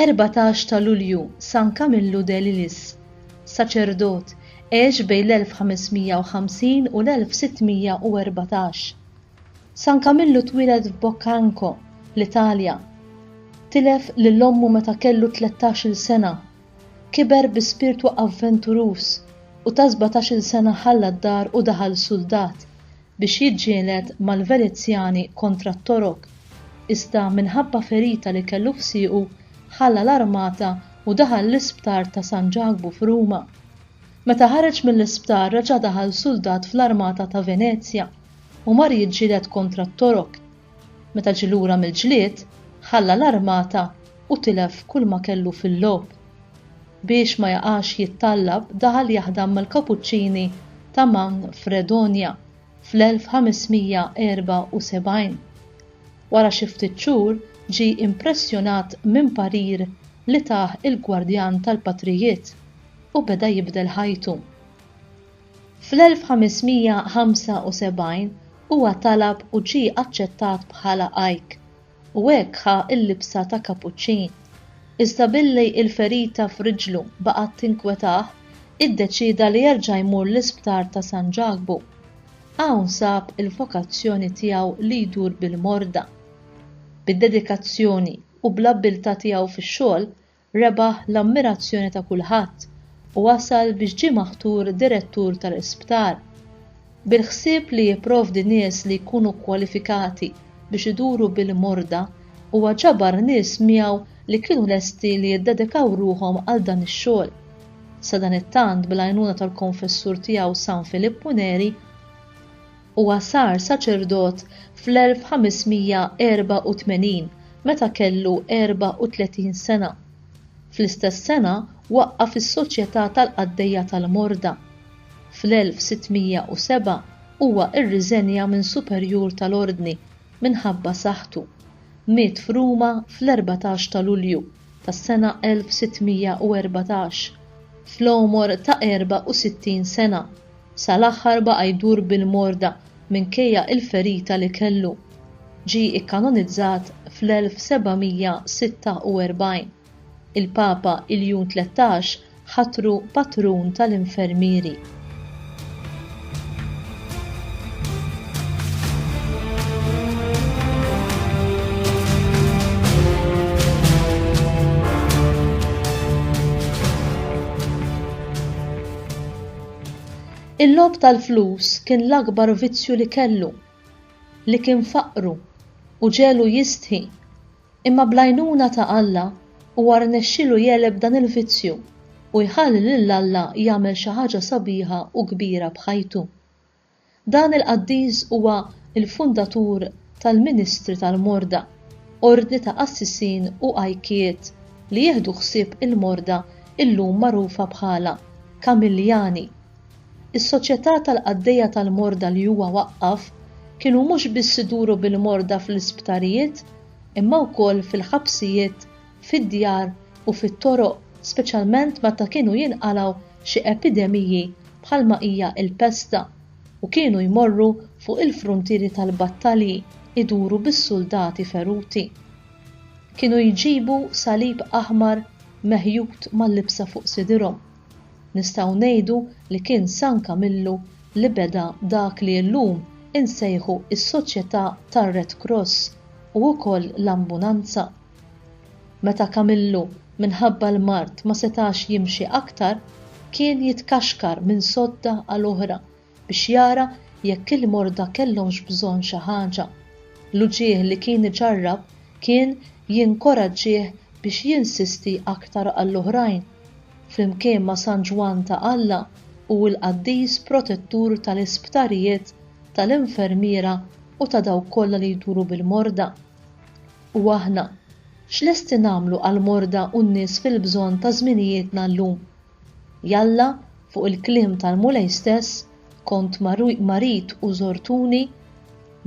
14 ta' Lulju San Camillo de Lilis, saċerdot, għex bejn l-1550 u l-1614. San Camillo twiled f'Boccaccio, l-Italja. Tilef lill-ommu meta kellu 13-il sena. Kiber bi spirtu avventurus u ta' 17-il sena ħalla d-dar u daħal soldat biex jiġġieled mal-Venezzjani kontra t-Torok. Iżda minħabba ferita li kellu f'siequ ħalla l-armata u daħal l-isptar ta' San Giacomo f'Ruma. Meta ħareġ mill-isptar reġa' daħal soldat fl-armata ta' Venezja u mar jiġġieled kontra t-Torok. Meta ġie lura mill-ġlied ħalla l-armata u tilef kull ma kellu fil-lob. Biex ma jaqax jittallab daħal jaħdem mal-Kapuċċini ta' Manfredonia fl-1574. Wara xi ftit xhur ġie impressjonat minn parir li tah il-gwardjan tal-Patrijiet u beda jibdel ħajtu. Fl-1575 huwa talab u ġie aċċettat bħala għajk u hekk ħa l-libsa ta' kapuċċin. Iżda billi il-ferita f'riġlu baqgħet tinkwetah, iddeċida li jerġa' jmur l-isptar ta' San Giacomo. Hawn sab il-vokazzjoni tiegħu li jdur bil-morda. Bid-dedikazzjoni u bl-abbiltà tiegħu fix-xogħol rebaħ l-ammirazzjoni ta' kulħadd u wasal biex ġie maħtur direttur tal-isptar. Bil-ħsieb li jipprovdi nies li jkunu kwalifikati biex iduru bil-morda huwa ġabar nies miegħu li kienu lesti li jiddedikaw ruhom għal dan ix-xogħol. Sa dan it-tant bil-għajnuna tal-konfessur tiegħu San Filippo Neri huwa sar saċerdot fl-1584 meta kellu 34 sena. Fl-istess sena waqqaf is-Soċjetà tal-Qaddejja tal-Morda. Fl-1607 huwa rriżenja minn Superjur tal-Ordni minħabba saħħtu. Miet f'Ruma fl-14 ta' Lulju tas-sena 1614 fl-għomor ta' 64 sena. Sal-aħħar baqa' jdur bil-morda minkejja il-ferita li kellu. Ġie ikkanonizzat fl-1746. Il-Papa Iljun 13 ħatru patrun tal-infermieri. Il-lob tal-flus kien l-akbar vizzju li kellu, li kien faqru u ġelu jistħi, imma blajnuna ta' Alla huwa rnexxielu jeleb dan il-vizzju u jħalli lil Alla jagħmel xi ħaġa sabiħa u kbira b'ħajtu. Dan il-qaddiż huwa il-fundatur tal-Ministri tal-Morda, ordni ta' qassisin u għajkiet li jieħdu ħsieb il-morda illum magħrufa bħala Kamiljani. Is-Soċjetà tal-Qaddejja tal-Morda li huwa waqqaf kienu mhux biss iduru bil-morda fl-isptarijiet imma wkoll fil-ħabsijiet, fid-djar u fit-toroq, speċjalment meta kienu jinqalgħu xi epidemiji bħalma hija l-pesta u kienu jmorru fuq il-fruntieri tal-battalji iduru bis-soldati feruti. Kienu jġibu salib aħmar meħjud mal-libsa fuq sidierhom. Nistgħu ngħidu li kien San Camillo li beda dak li llum insejħu is-Soċjetà tar-Red Cross u wkoll l-ambunanza. Meta Camillo minħabba l-mart ma setax jimxi aktar, kien jitkaxkar minn sodda għal oħra biex jara jekk il-morda kellhomx bżonn xi ħaġa. L-uġigħ li kien iġarrab kien jinkoraġġih biex jinsisti aktar għall-oħrajn flimkien ma' San Ġwan ta' Alla u l-qaddiż protettur tal-isptarijiet, tal-infermiera u ta' dawk kollha li jduru bil-morda. U aħna x'lesti nagħmlu għall-morda u n-nies fil-bżonn ta' żminijietna llum? Jalla fuq il-kliem tal-Mulej stess, kont marit u żortuni,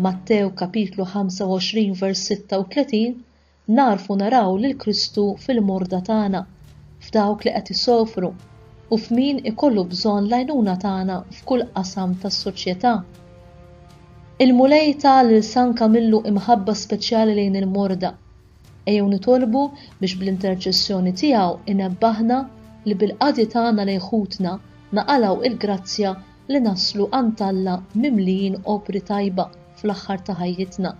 Mattew kapitlu 25 vers 36, narfu naraw lil Kristu fil-morda tagħna, f'dawk li qed isofru u f'min ikollu bżonn l-għajnuna tagħna f'kull qasam tas-soċjetà. Il-Mulej ta' lil San Camillo imħabba speċjali lejn il-morda. ejjew nitolbu biex bl-interċessjoni tiegħu inebbaħna li bil-qadi tagħna lejn ħutna naqalgħu il-grazzja li naslu għand Alla mimlijin opri tajba fl-aħħar ta' ħajjitna.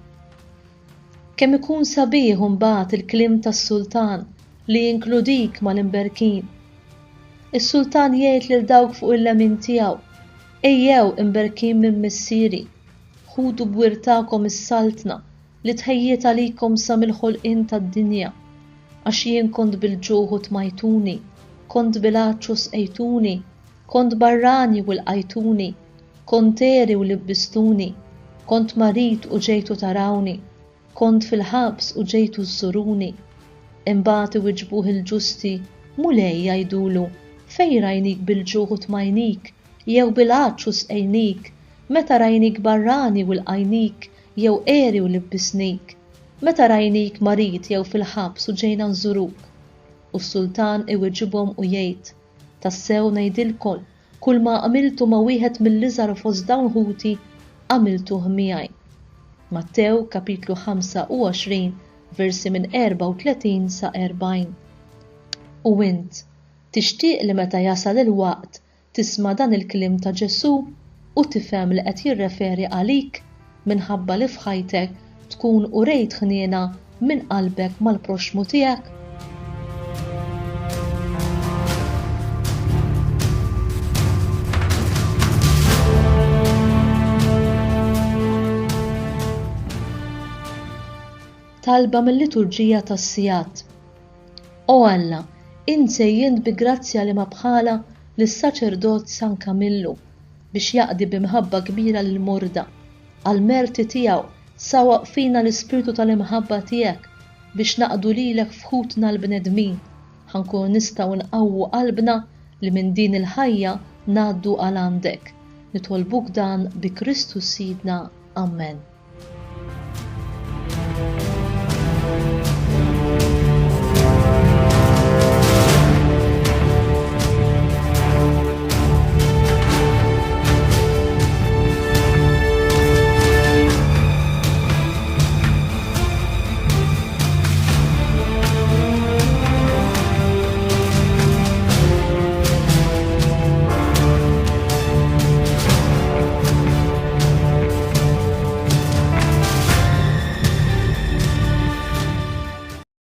Kemm ikun sabiħ imbagħad il-kliem tas-Sultan li jinkludik mal-imberkin. Is-Sultan jgħid lil dawk fuq il-lemin tiegħu: ejjew imberkin minn missieri, ħudu b'wirtakom is-saltna li tħejjiet għalikom sa mill-ħolqien tad-dinja, għax jien kont bil-ġuħ u tmajtuni, kont bil-għaċċ u sqejtuni, kont barrani u lqajtuni, kont eri u libbistuni, kont marit u ġejtu tarawni, kont fil-ħabs u ġejtu żżuruni. Imbagħad iwiġbuh il-ġusti mulej jgħidulu: fejn rajnik bil-ġuħ u tmajnik, jew bil-għaċċ u sqejnik, meta rajnik barrani u lqajnik, jew eri u libbisnik, meta rajnik marit jew fil-ħabs u ġejna nżuruk. U s-Sultan iwiġibhom u jgħid: tassew ngħidilkom, kull ma għamiltu ma' wieħed mill-iżgħar fost dawn ħuti għamiltuh miegħi. Mattew kapitlu 25 versi minn 34 sa 40. U int, tixtieq li meta jasal il-waqt tisma' dan il-kliem ta' Ġesu u tifhem li qed jirreferi għalik minħabba li f'ħajtek tkun urejt ħniena minn qalbek mal-proxmu tiegħek? Talba mill-liturġija tas-Sijat. O Alla, insejjent bi grazzja li ma bħala lis-saċerdot San Kamillu biex jaqdi b'imħabba kbira lil morda għall-merti tiegħu sa waqfina l-ispirtu tal-imħabba tiegħek biex naqdu lilek fħutna l-bnedmin ħankun nistgħu nqawwu qalbna li minn din il-ħajja ngħaddu għal għandek. Nitolbuk dan bi Kristus Sidna. Amen.